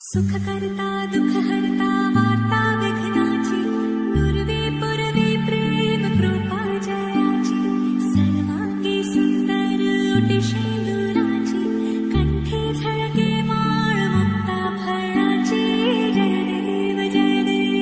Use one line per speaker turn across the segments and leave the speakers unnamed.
सुख करता दुख हरता वार्ता विघ्नाची पूर्वी पूर्वी प्रेम कृपा जयाची सर्वांगी सुंदर ओटी शेंदुराची कंठी झळके माळ मुक्ता फळाची जय देव जय देव.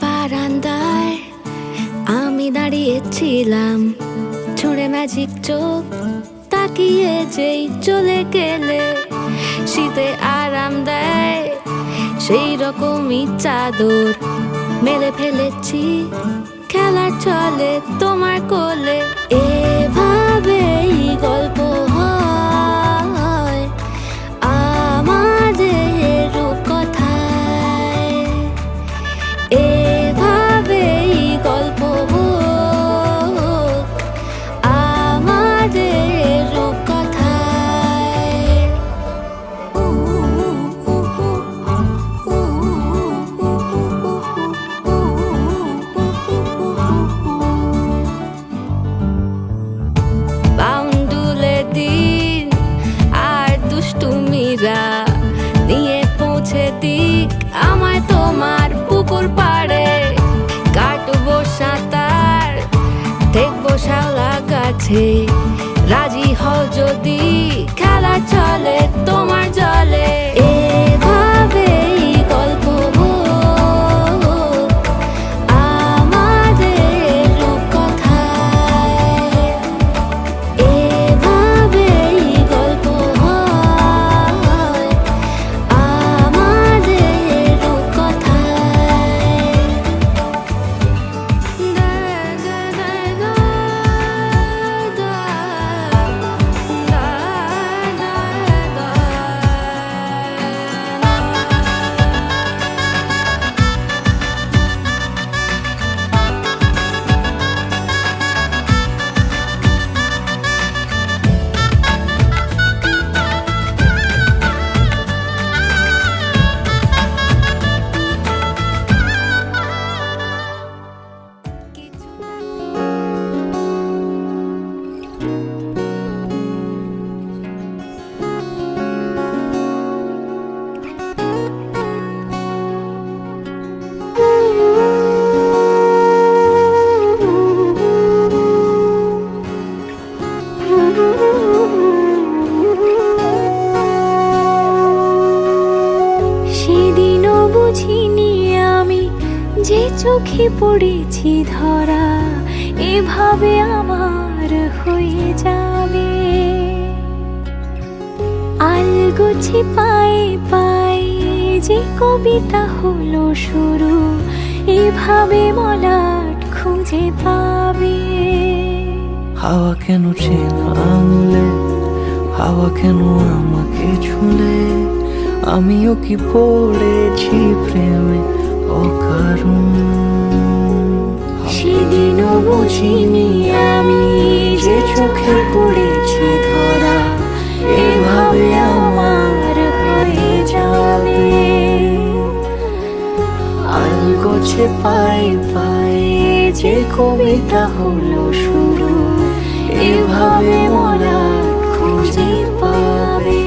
বারান্দায় আমি দাঁড়িয়েছিলাম, ছুঁড়ে ম্যাজিক চোখ তাকিয়ে যেই চলে গেলে শীতে আরাম দেয় সেই রকমই চাদর মেলে ফেলেছি খেলার চলে তোমার কোলে। এভাবেই গল্প হয় আমাদের রূপকথায়, এভাবেই গল্প হোক আমাদের রূপকথায়। বাউন্ডুলে দিন আর দুষ্টুমিরা নিয়ে পৌঁছে দিক আমায় তোমার পুকুর পাড়ে। কাটবো সাঁতার দেখবো শাওলা গাছে, রাজি হও যদি খেলা চলে তোমার জলে। এভাবেই গল্প হোক আমাদের রূপকথায়, এভাবেই গল্প হয় আমাদের রূপকথায়। সেদিনও বুঝিনি আমি যে চোখে পড়েছি ধরা এভাবে আমার হয়ে যাবে। আলগোছে পায়ে পায়ে যে কবিতা হলো শুরু এভাবে মলাট খুঁজে পাবে।
হাওয়া কেন চেনা আঙুলে, হাওয়া কেন আমাকে ছুঁলে, আমিও কি পড়েছি প্রেমে অকারণ।
সেদিনও বুঝিনি আমি যে চোখে পড়েছি ধরা এভাবে আমার হয়ে যাবে।
আলগোছে পায়ে পায়ে যে কবিতা হলো শুরু এভাবে মলাট খুঁজে পাবে।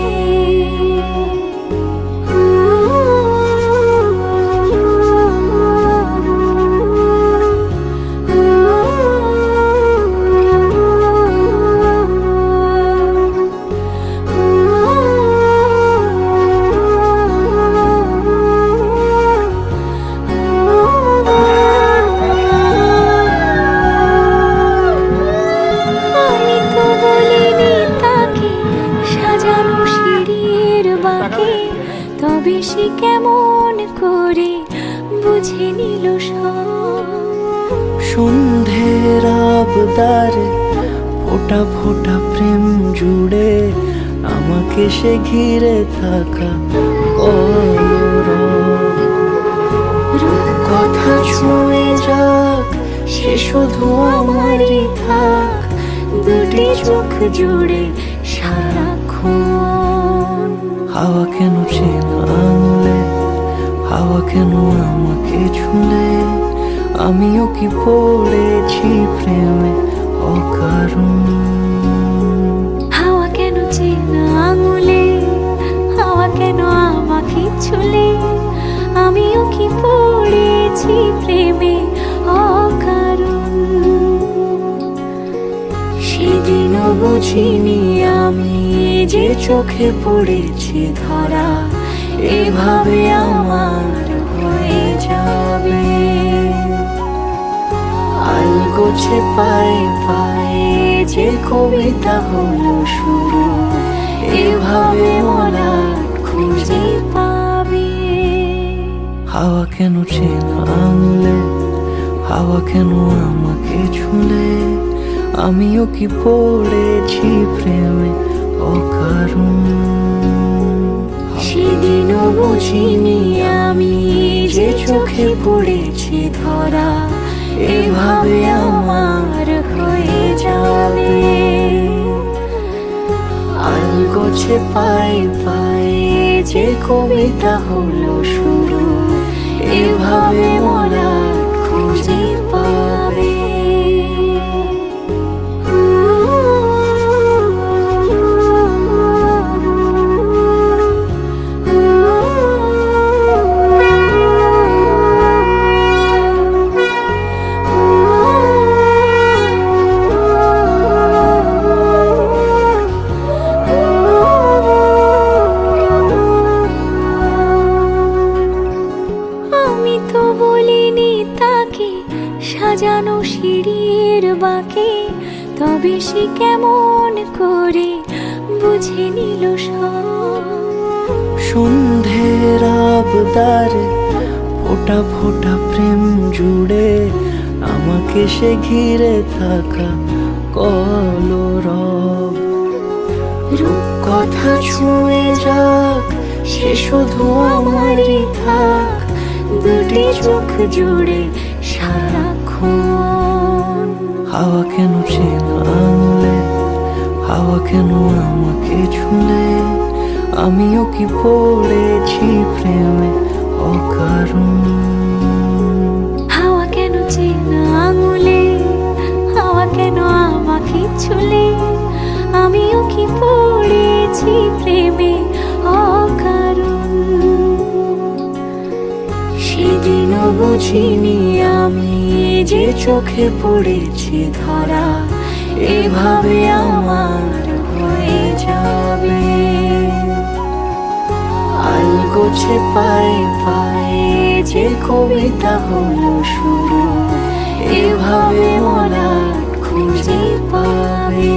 তবে সে কেমন করে বুঝে নিল
সন্ধ্যের আবদারে ফোটা ফোটা প্রেম জুড়ে আমাকে সে ঘিরে থাকা
কথা ছুঁয়ে যাক সে শুধু আমারই থাক দুটি চোখ জুড়ে সারাক্ষণ।
হাওয়া কেন চেনা কেন আমাকে ছুলে, আমিও কি পড়েছি প্রেমে অকারণ।
হাওয়া কেন চেনা আঙুলে, হাওয়া কেন আমাকে ছুলে, আমিও কি পড়েছি প্রেমে অকারণ।
সেদিনও বুঝিনি আমি যে চোখে পড়েছি ধরা, এভাবে আমার হয়ে যাবে। আলগোছে পায়ে পায়ে যে কবিতা হলো শুরু, এভাবে মলাট খুঁজে
পাবে।
হাওয়া কেন চেনা আঙুলে, হাওয়া কেন আমাকে ছুলে, আমিও কি পড়েছি প্রেমে অকারণ। সেদিনও বুঝিনি আমি যে চোখে পড়েছি ধরা, এভাবে আমার হয়ে যাবে। আলগোছে পায়ে পায়ে যে কবিতা হলো শুরু, এভাবে মলাট খুঁজে পাবে।
আমি তো বলিনি তাকে সাজানো সিঁড়ির বাঁকে, তবে সে কেমন করে বুঝে নিল সব।
সন্ধ্যের আবদারে ফোটা ফোটা প্রেম জুড়ে, আমাকে সে ঘিরে থাকা কলরব। রূপকথা ছুঁয়ে যাক, সে শুধু আমারই থাক, দুটি চোখ জুড়ে সারাক্ষণ। হাওয়া কেন চেনা আঙুলে, হাওয়া কেন আমাকে ছুলে, আমিও কি পড়েছি প্রেমে অকারণ।
হাওয়া কেন চেনা আঙুলে, হাওয়া কেন আমাকে ছুলে, আমিও কি পড়েছি প্রেমে অকারণ।
সেদিনও বুঝিনি আমি যে চোখে পড়েছি ধরা, এভাবে আমার হয়ে যাবে। আলগোছে পায়ে পায়ে যে কবিতা হলো শুরু, এভাবে মলাট খুঁজে পাবে।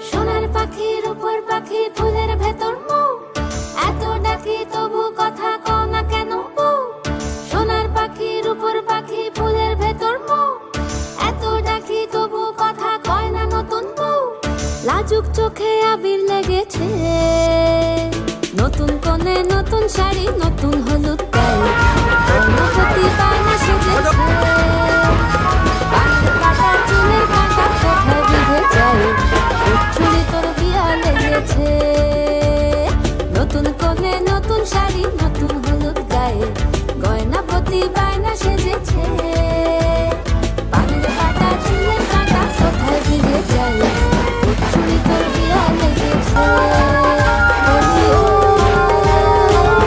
সোনার পাখির উপর পাখি ফুলের ভেতর মৌ, এত ডাকি তবু কথা কও না কেন বউ। সোনার পাখির উপর পাখি ফুলের ভেতর মৌ, এত ডাকি তবু কথা কয় না নতুন বউ। লাজুক চোখে আবির লেগেছে, নতুন কোণে নতুন শাড়ি নতুন হলুদ গায়ে, গর্ভবতী বায়না সেজেছে। পানের কাটা চুলের কাঁটা কোথায় বিঁধে যায়, উঠছুলি তোর বিয়া লেগেছে। নতুন কোণে নতুন শাড়ি নতুন হলুদ গায়ে, গয়নাপতি বায়না সেজেছে। পানের কাটা চুলের কাঁটা কোথায় বিঁধে যায়, উঠছুলি তোর বিয়া লেগেছে। বলি ও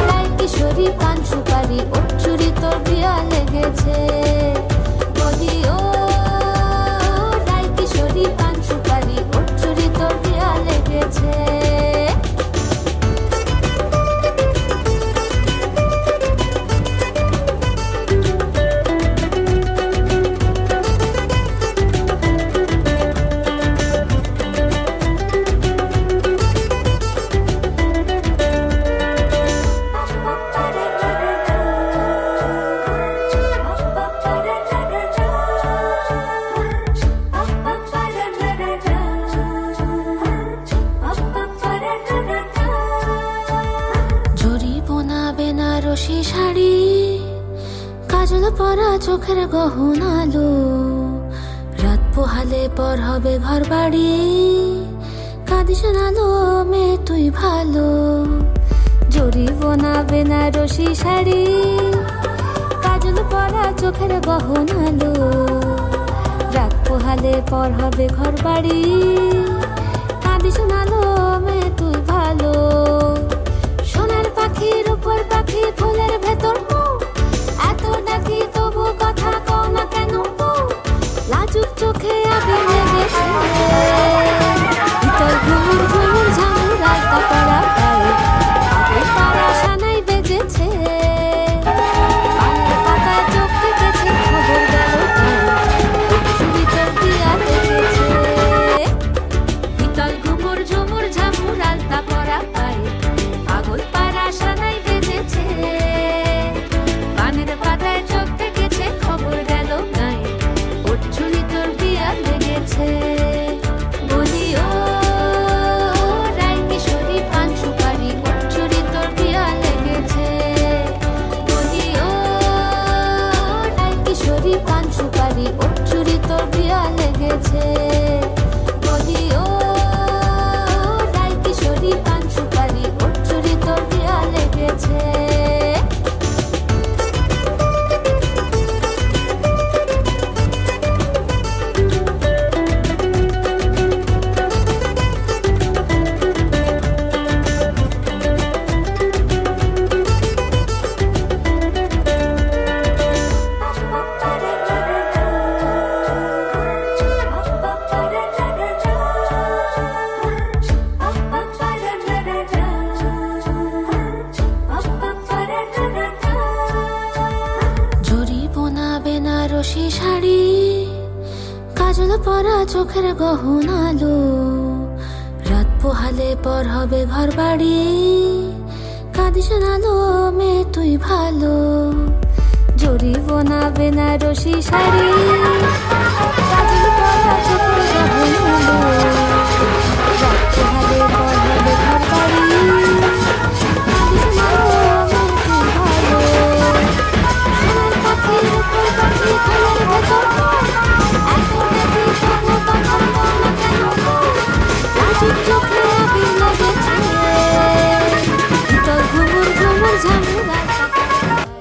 নাই কিশোরী পান সুপারি, উঠছুলি তোর বিয়া লেগেছে। শাড়ি, কাজল পরা চোখের গহনালো, রাত পোহালে পর হবে ঘর বাড়ি, কাঁদিস নালো মেয়ে তুই ভালো। জরিবনা বেনারসি শাড়ি, কাজল পরা চোখের গহনালো, রাত পোহালে পর হবে ঘর বাড়ি, কাঁদিস নালো মেয়ে তুই ভালো। সোনার পাখির উপর পাখি ফুলের ভেতর মৌ, এত ডাকি তবু কথা কও না কেন বউ? লাজুক চোখে আবির লেগেছে, ভিতর ঘুমুর ঘুমুর ঝামুর রাস্তা পড়া পায়ে, আগে পাড়া সানাই বেজেছে, পানের পাতায় চোখ থেকেছে খবর গেল চুরি তোর দিয়া দেখেছে। ভিতর ঘুমুর ঝুমুর ঝামুর রাস্তা পড়া পায়ে, পাগল পাড়া সানাই বেজেছে, পানের পাতায় চোখ থেকেছে খবর গেল গায়ে, ওর চুরি তোর দিয়া লেগেছে। বলি ও রায় কিশোরী পান সুপারি, ওর চুরি তোর দিয়া লেগেছে। বলি ও রায় কিশোরী পান সুপারি, ওর চুরি তোর দিয়া লেগেছে। বলি ও রায় কিশোরী পান সুপারি, ওর চুরি তোর দিয়া লেগেছে। জরিবনা বেনারসি শাড়ি, কাজল পরা চোখের গহনালো, রাত পোহালে পর হবে ঘর বাড়ি, কাঁদিস নালো মেয়ে তুই ভালো। জরিবনা বেনারসি শাড়ি, কাজল পরা চোখের গহনালো, রাত পোহালে পর হবে ঘর বাড়ি, কাঁদিস নালো মেয়ে তুই ভালো। সোনার পাখির উপর পাখি ফুলের ভেতর মৌ, এত ডাকি তবু কথা কও না কেন বউ? লাজুক চোখে আবির লেগেছে, ভিতর ঘুমুর ঘুমুর ঝামুর রাস্তা পড়া পায়ে।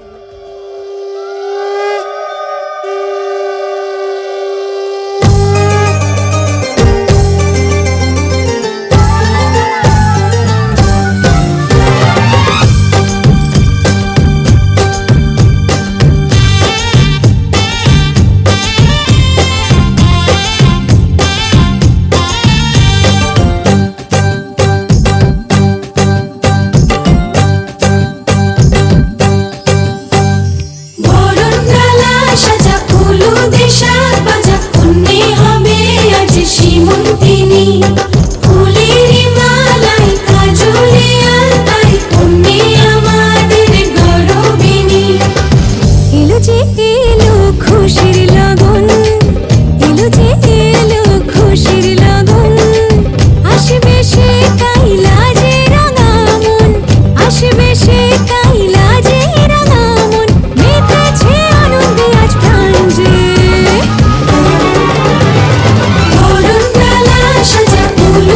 বরণডালা সাজা ফুলু দেশার বাজা, কন্যে হবে আজ সীমন্তিনী। ফুলের মালাই কাজলে আলতায়, কন্যে আমাদের গরবিনী। এলো যে এলো খুশির লগন, এলো যে এলো খুশির লগন, আসবে সে কাইলা যে রাঙা মন, আসবে সে কাইলা যে রাঙা মন, মেতেছে আনন্দে আজ প্রাণ যে। বরণডালা সাজা ফুলু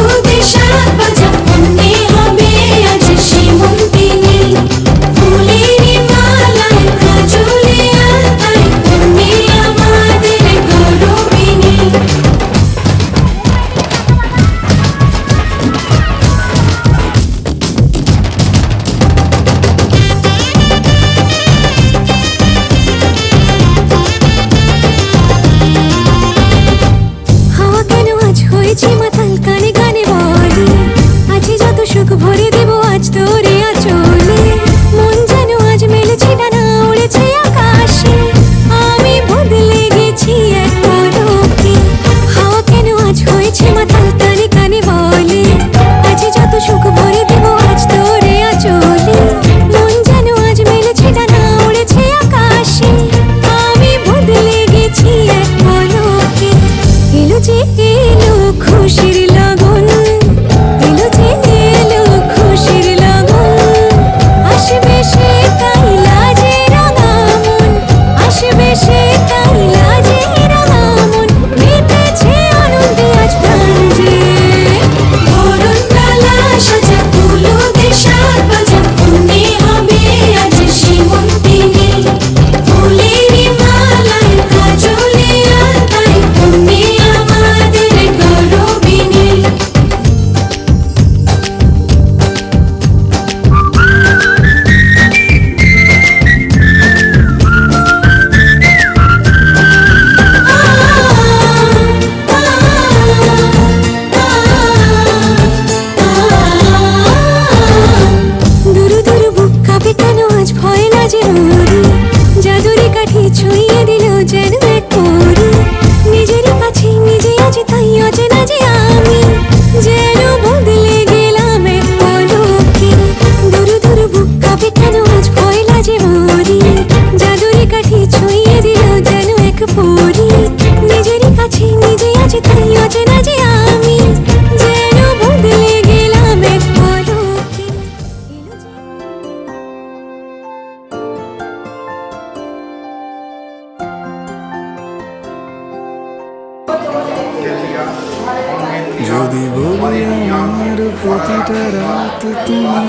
যদি বলি আমার প্রতিটা রাত তুমি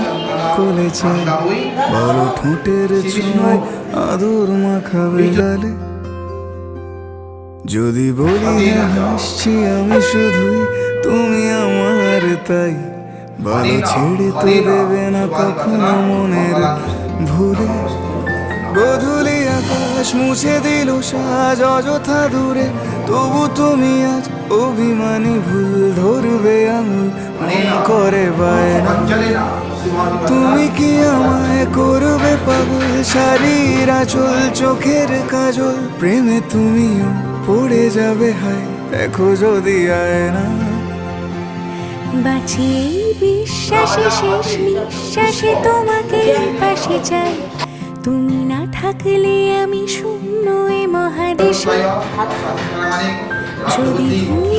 কোলে চাই, বলো ঠোঁটের ছোঁয়ায় আদর মাখাবে গালে। যদি বলি হাসছি আমি শুধুই তুমি আমার তাই, বলো ছেড়ে তো দেবে না কখনো মনের ভুলে। গধূলি আকাশ মুছে দিল সাজ অযথা দূরে, তবু তুমি আজ অভিমানী ভুল ধরবে আঙুল মন করে বায়না। তুমি কি আমায় করবে পাগল, শাড়ির আঁচল চোখের কাজল, প্রেমে তুমিও পড়ে যাবে হায় দেখো যদি আয়না।
বাঁচি এই বিশ্বাসে শেষ নিঃশ্বাসে তোমাকে পাশে চাই, তুমি না থাকলে আমি শূন্য এ মহাদেশে। যদি তুমি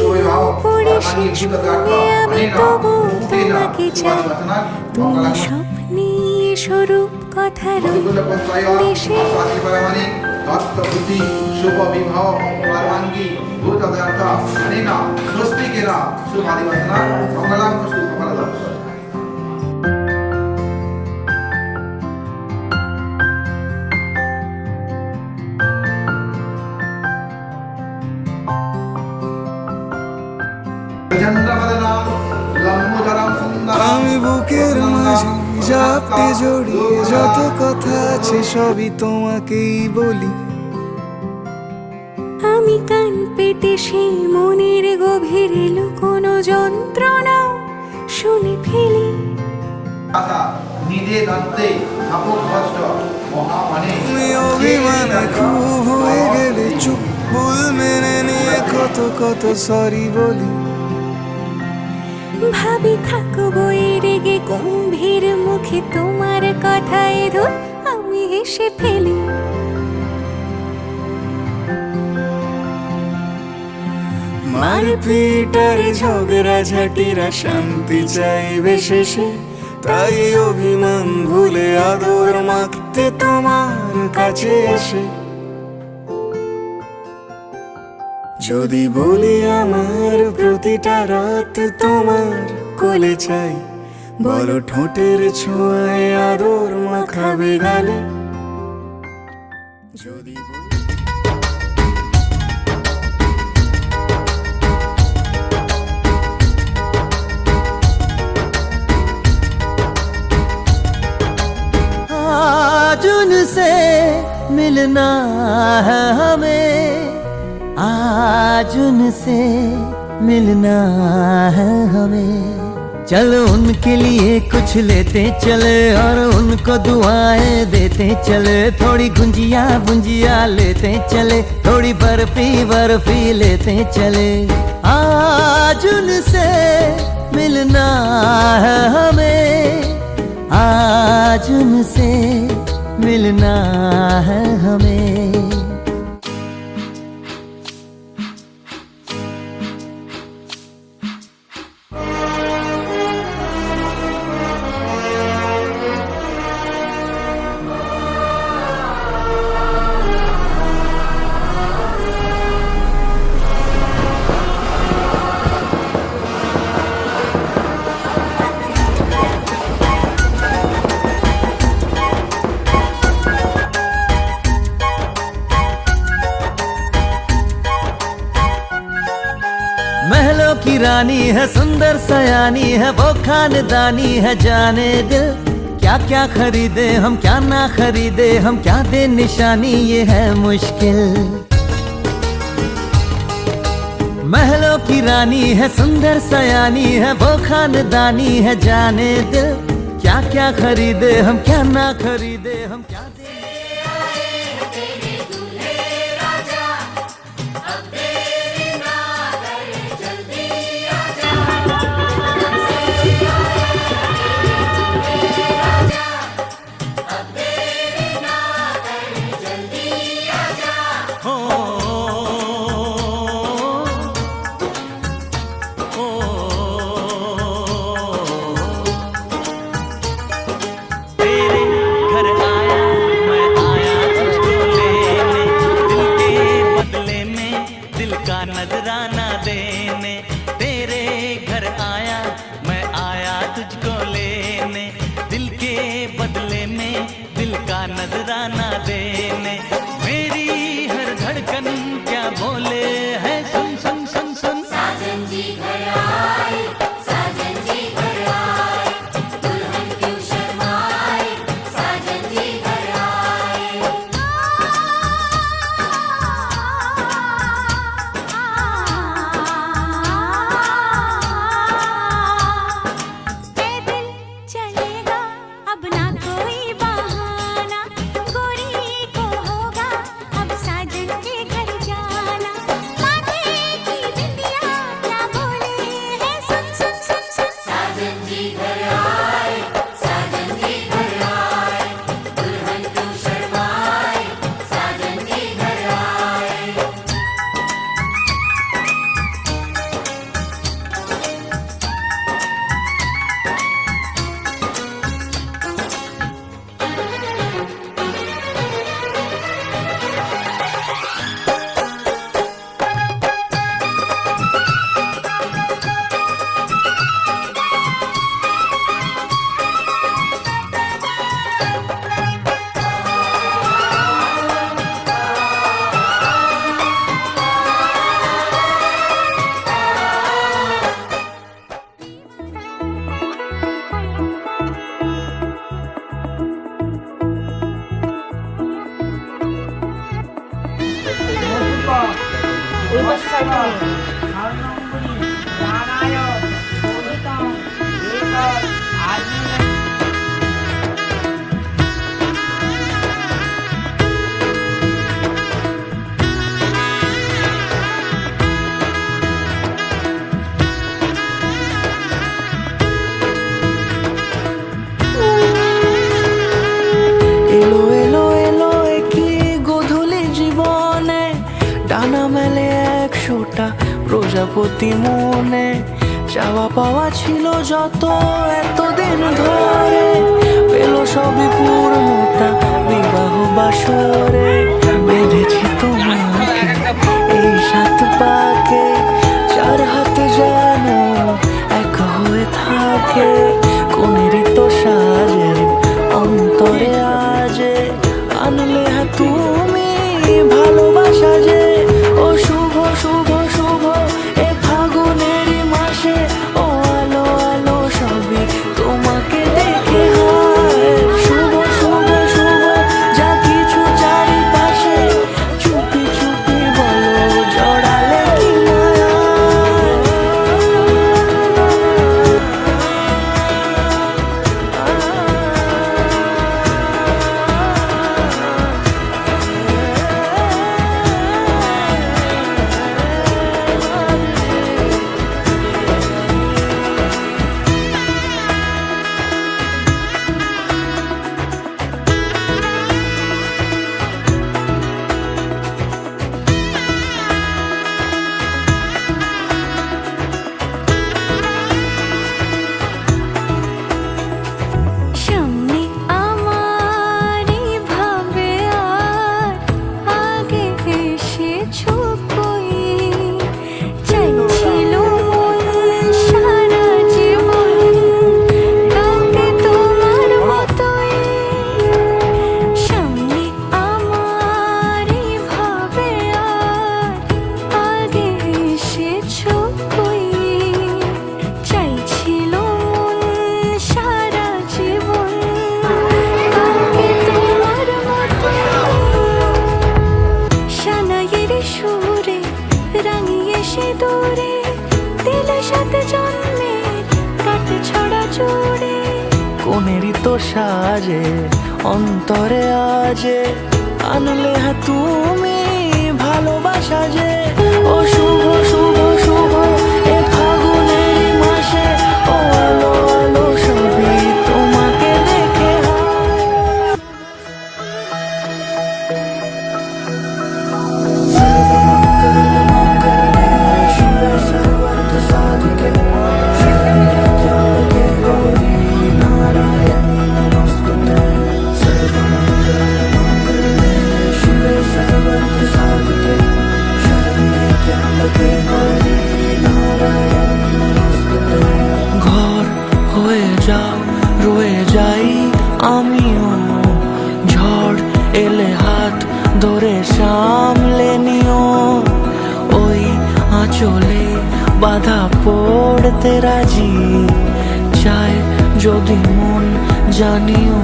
পড়ে শেষ করে আমি তবু তোমাকে চাই, তুমি স্বপ্নে স্বরূপ কথার দেশে।
শুভ বিবাহ মঙ্গলাঙ্গী ভূতদার্থ অনেন স্বস্তিকেন শুভাদিবসনা মঙ্গলাং সুফলদাং।
আমি বুকের মাঝে জাপটে জড়িয়ে যত কথা আছে সবই তোমাকেই বলি।
আমি কান পেতে সেই মনের গভীরে লুকোনো যন্ত্রণা শুনে ফেলি।
তুমি অভিমানে খুব হয়ে গেলে চুপ, ভুল মেনে নিয়ে কত কত সরি বলি।
ভাবি থাকবো এই রেগে গম্ভীর মুখে তোমার কথায় ধর আমি হেসে ফেলি।
মারপিট আর ঝগড়া ঝাঁটিরা শান্তি চাইবে শেষে, তাই অভিমান ভুলে আদর মাখতে তোমার কাছে এসে। যদি বলি আমার প্রতিটা রাত তোমার কোলে চাই, বলো ঠোঁটের ছোঁয়ায় আদর মাখাবে গালে। যদি
आज उनसे मिलना है हमें, आज उनसे मिलना है हमें। चलो उनके लिए कुछ लेते चले और उनको दुआएं देते चले, थोड़ी गुंजिया बुंजिया लेते चले, थोड़ी बर्फी बर्फी लेते चले। आज उनसे मिलना है हमें, आज उनसे मिलना है हमें। महलों की रानी है सुंदर सयानी है, वो खानदानी है जाने दिल। क्या क्या खरीदे हम क्या ना खरीदे हम, क्या दे निशानी ये है मुश्किल। महलों की रानी है सुंदर सयानी है, वो खानदानी है जाने दिल। क्या क्या खरीदे हम क्या ना खरीदे हम, क्या दे तेरे घर
স্বর্ণমুড়ি নারায়ণ শোভিতম এতৎ আজীবন।
এলো এলো এলো একই গধূলি জীবনে, ডানা মেলে 100টা প্রজাপতি মনে। চাওয়া পাওয়া ছিল যত এতদিন ধরে, পেল সবই পূর্ণতা বিবাহ বাসরে। বেঁধেছি তোমাকে এই 7 পাকে, 4 হাত যেন এক হয়ে থাকে। কোনেরই তো সাজে অন্তরে আজে, আনলে তুমি ভালোবাসা যে। ও শুভ শুভ শুভ এ ফাগুনেরই মাসে, ও আলো আলো সবই তোমাকে দেখে হয়। শুভ শুভ শুভ যা কিছু চারিপাশে, চুপি চুপি বলো জড়ালে কি মায়া।
সামনে আমার ভাবে আর আগে এসেছো কই, চাইছিল মন সারা জীবন কাউকে তোমার মতোই। সামনে আমার ভাবে আর আগে এসেছো কই, চাইছিল মন সারা জীবন কাউকে তোমার মতোই। সানাইয়ের সুরে রাঙিয়ে সে দূরে, দিলে 7 জন্মের কাট ছড়া জুড়ে।
কোনেরই তো সাজে অন্তরে আজে, আনলে তুমি ভালোবাসা যে। ও শুভ শুভ শুভ এ ফাগুনেরই মাসে, ও আলো আলো সবই তোমাকে দেখে হয়। ঘর হয়ে যাও রয়ে যাই আমিও, ঝড় এলে হাত ধরে সামলে নিও। ওই আঁচলে বাধা পড়তে রাজি, চাই যদি মন জানিও।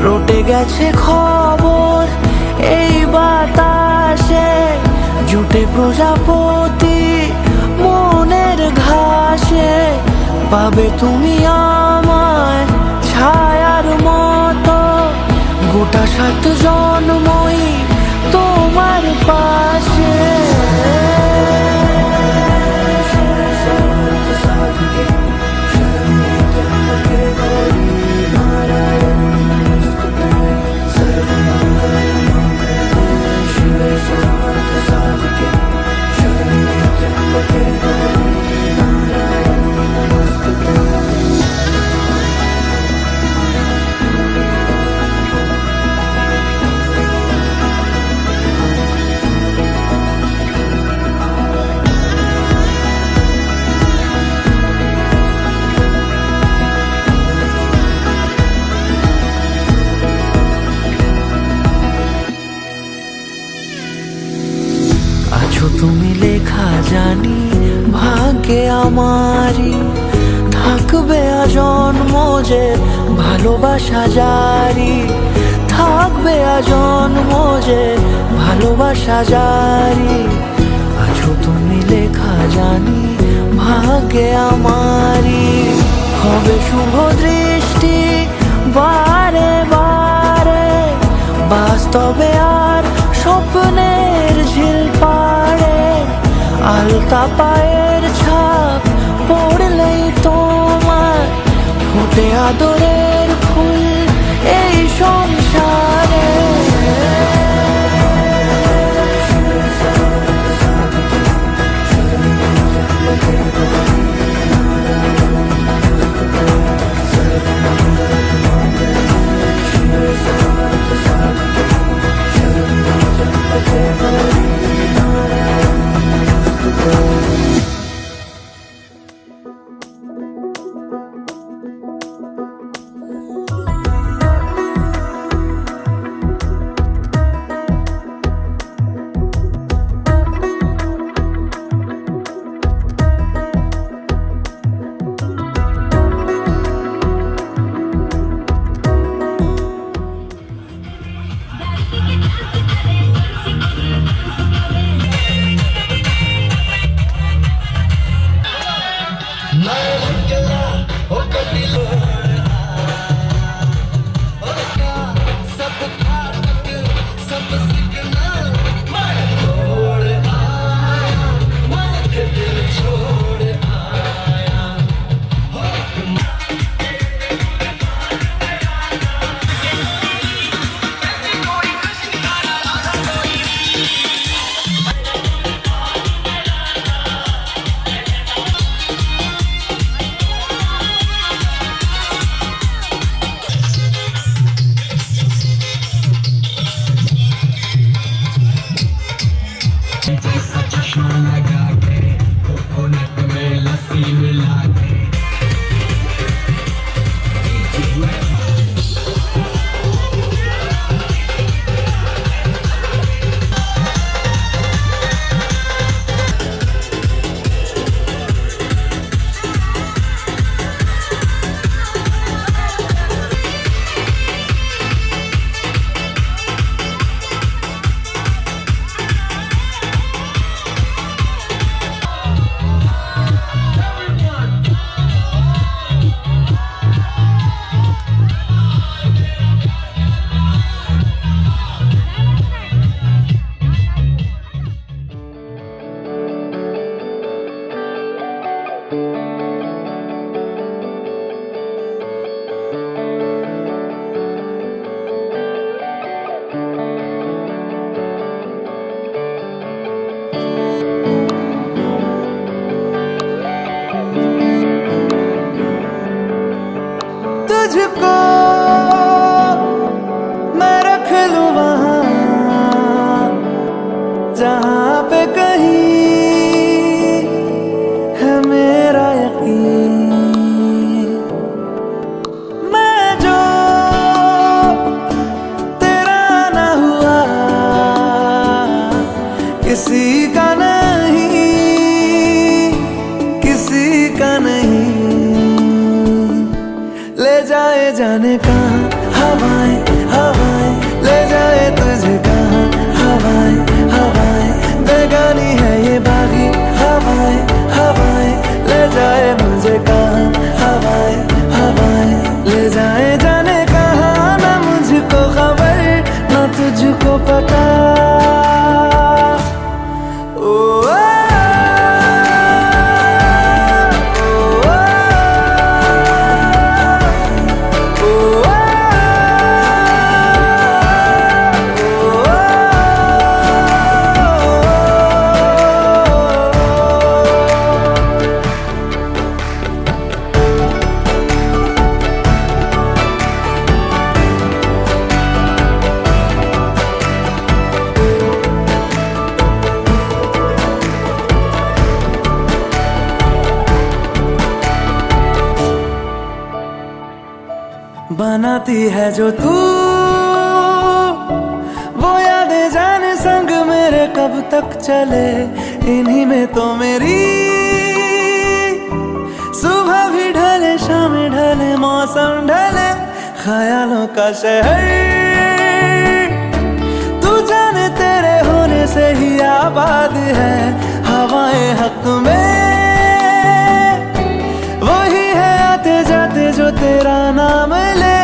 রটে গেছে খবর এই বাতাসে, জুটে প্রজাপতি মনের ঘাসে। পাবে তুমি আমায় ছায়ার মতো, গোটা 7 জন্মই তোমার পাশে। তুমি লেখা জানি ভাগ্যে আমারই, থাকবে আজন্ম যে ভালোবাসা জারি। থাকবে আজন্ম যে ভালোবাসা জারি। আছো তুমি লেখা জানি ভাগ্যে আমারি, হবে শুভ দৃষ্টি বারে বারে, বাস্তবে আর স্বপ্নের ঝিল পাড়ে। আলতা পায়ের ছাপ পড়লেই তোমার ফোটে আদরের ফুল এই সংসারে।
तुझको मैं रख लूं वहां जहां पे कहीं है मेरा यकीन। मैं जो तेरा ना हुआ किसी का नहीं, किसी का नहीं। ले जाए जाने कहाँ हवाएं हवाएं, ले जाए तुझे कहाँ हवाएं हवाएं। बेगानी है ये बागी हवाएं हवाएं, ले जाए मुझे कहाँ हवाएं हवाएं। ले जाए जाने कहाँ ना मुझको खबर ना तुझको पता। ओ बनाती है जो तू वो यादें जाने संग मेरे कब तक चले। इन्हीं में तो मेरी सुबह भी ढले शाम ढले मौसम ढले, ख्यालों का शहर
से ही आबाद है हवाएं हक में। वही है आते जाते जो तेरा नाम ले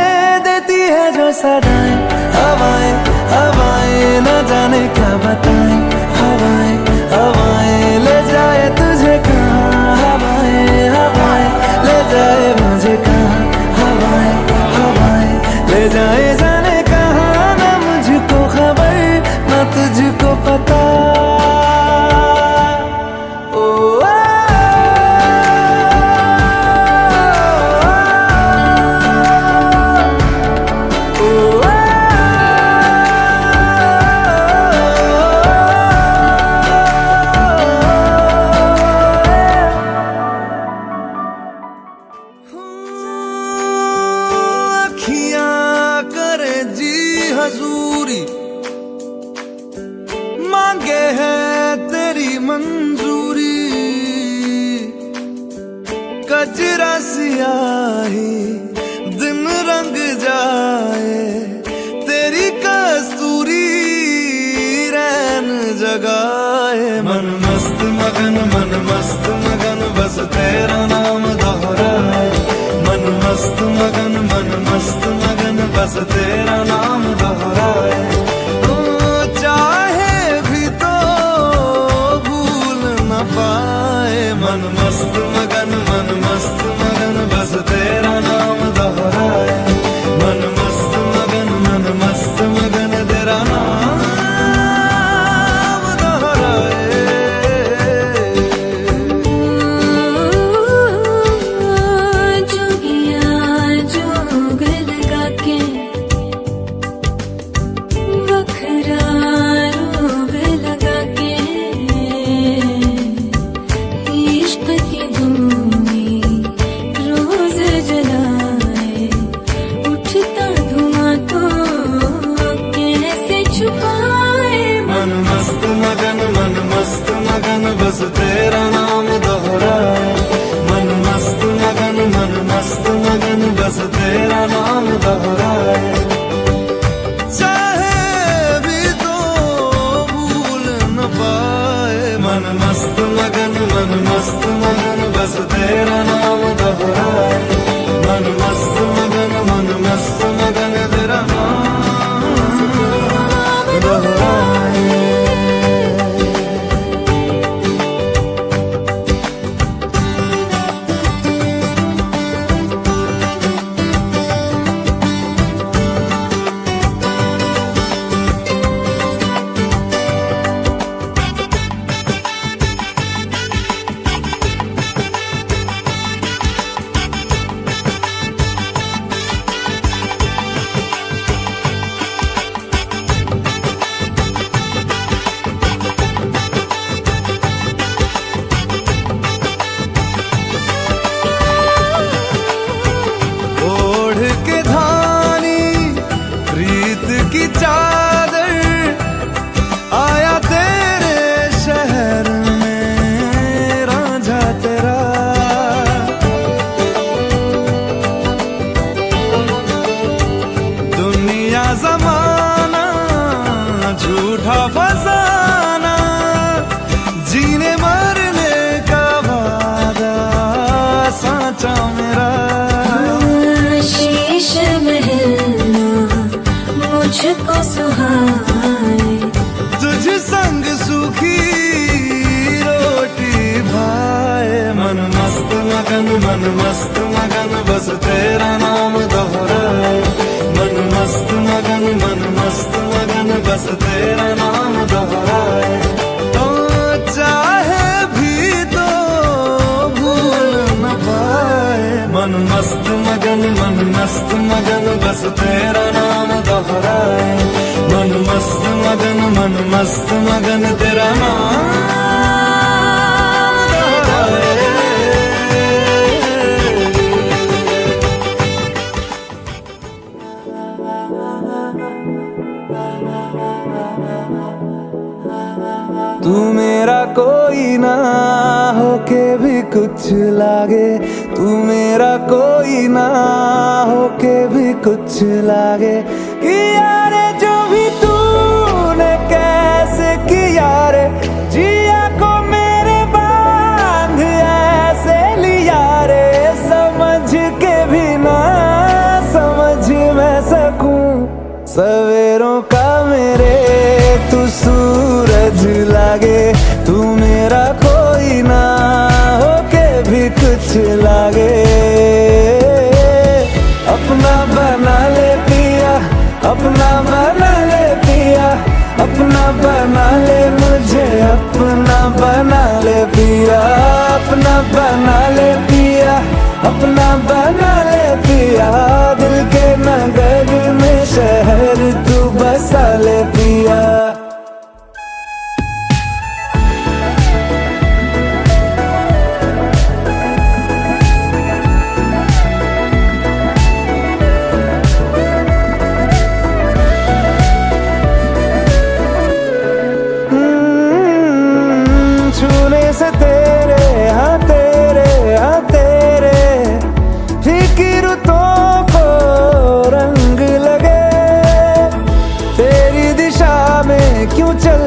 देती है जो सदाएं। हवाएं हवाएं न जाने क्या बताएं, हवाएं हवाएं ले जाए तुझे कहाँ, हवाएं हवाएं ले जाए मुझे कहाँ, हवाएं हवाएं ले जाए जाने कहाँ। ना मुझको खबर ना तुझको पता। हजूरी मांगे है तेरी मंजूरी, कजरा सियाही दिन रंग जाए तेरी कस्तूरी रैन जगाए। मन मस्त मगन बस तेरा नाम दोहराए। मन मस्त मगन बस तेरा नाम दोहराए। चाहे भी तो भूल न पाए। मन मस्त मगन बस तेरा नाम दोहराए। मन मस्त मगन तेरा नाम दोहराए।
जोगिया जोग लगा के वखरा रोग लगा के इश्क की भूमि रोज जलाए। उठता धुआं तो कैसे छुपाए।
मन मस्त मगन बस तेरा नाम दोहराए। मन मस्त मगन बस तेरा नाम दोहराए। चाहे भी तो भूल न पाए। मन मस्त मगन बस तेरा नाम दोहराए। मन मस्त मगन तेरा नाम दोहराए। ओढ़ के धानी प्रीत की चादर आया तेरे शहर में रांझा तेरा। दुनिया जमाना झूठा फसाना जीने मरने का वादा साचा मेरा।
शीश महलना मुझको सुहाए।
तुझ संग सूखी रोटी भाए। मन मस्त मगन बस तेरा नाम दोहराए। मन मस्त मगन बस तेरा नाम दोहराए। तो चाहे भी तो भूल न पाए। मन मस्त मगन बस तेरा नाम दोहराए। मन मस्त मगन तेरा नाम दोहराए। तू मेरा कोई ना होके भी कुछ लागे। तू मेरा कोई ना होके भी कुछ लागे। कि यार जो भी तूने कैसे किया सवेरों का मेरे तू सूरज लागे, तू मेरा कोई ना होके भी कुछ लागे। अपना बना ले पिया, अपना बना ले पिया, अपना बना ले मुझे, अपना बना ले पिया, अपना बना ले पिया, अपना बना ले पिया। दिल के नगर में शहर तू बसा ले पिया। छूने से तेरे हाँ तेरे हाँ तेरे फीकी रुतों को रंग लगे, तेरी दिशा में क्यों चल